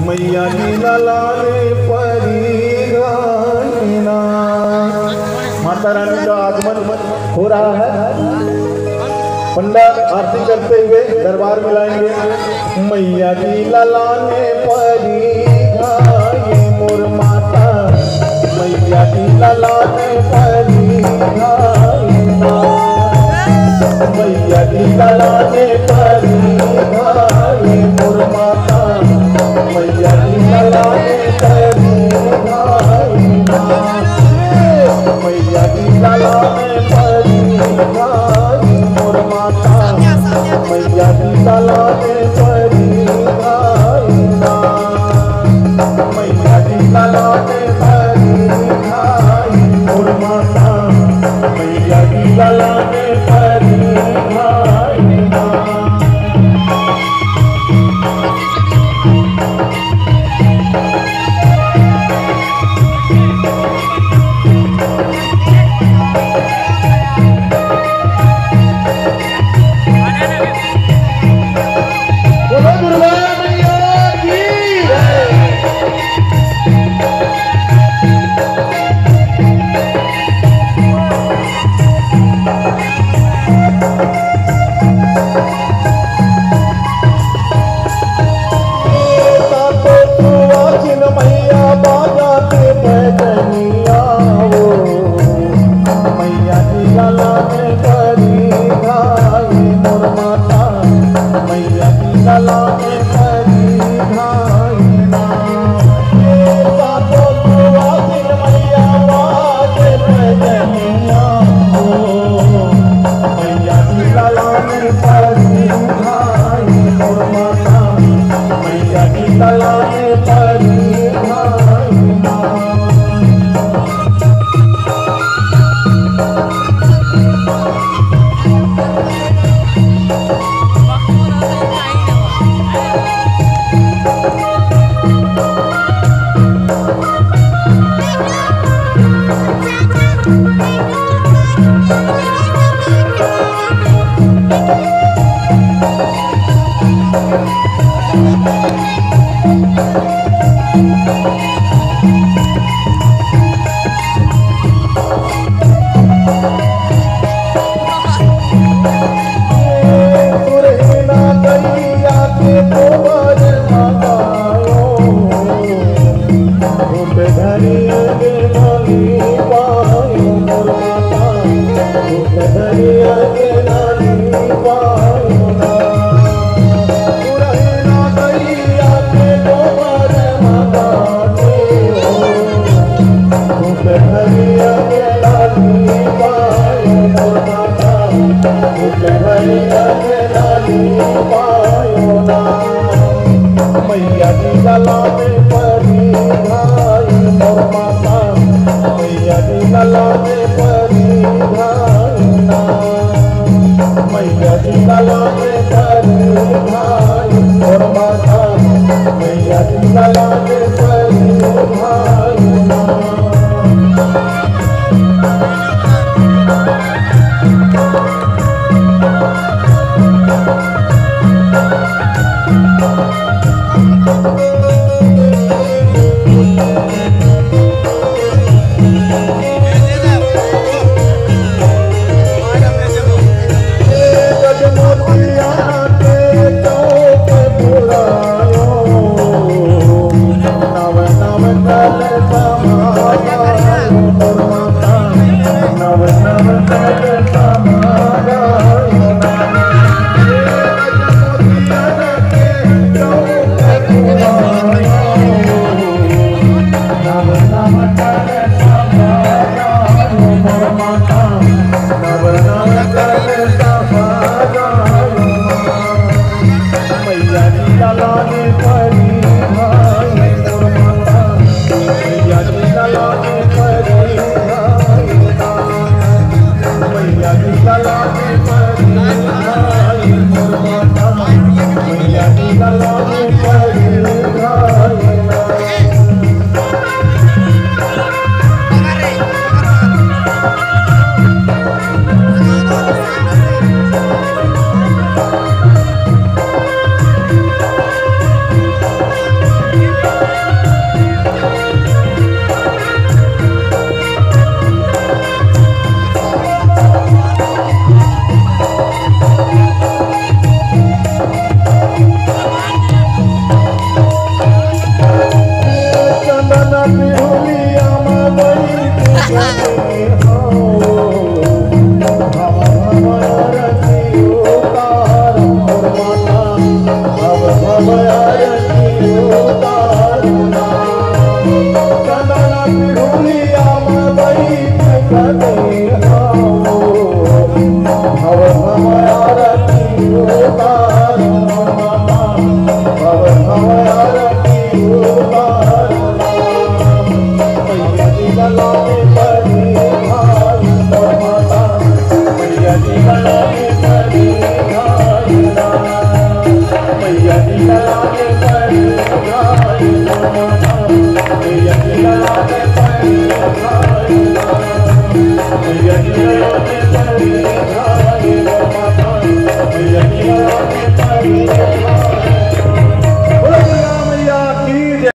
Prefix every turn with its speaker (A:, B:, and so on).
A: मैया की लाले परिघाना। माता रानी का आगमन हो रहा है। पंडित आरती करते हुए दरबार में लाएंगे। मैया की लाले परिघाए मोर माता, मैया की लाले परिघाए, मैया की लाले परिघाए मोर माता, मैया की लाले परिघाए, मैया की लाले परिघाए मोर माता, मैया की लाले परिघाए, मैया की लाले परिघाए मोर माता, मैया की लाले परिघाए। मैया की लाले परिघाए मोर माता, मैया की लाले परिघाए, मैया की लाले परिघाए मोर माता, मैया की लाले परिघाए।
B: Thank you.
A: होता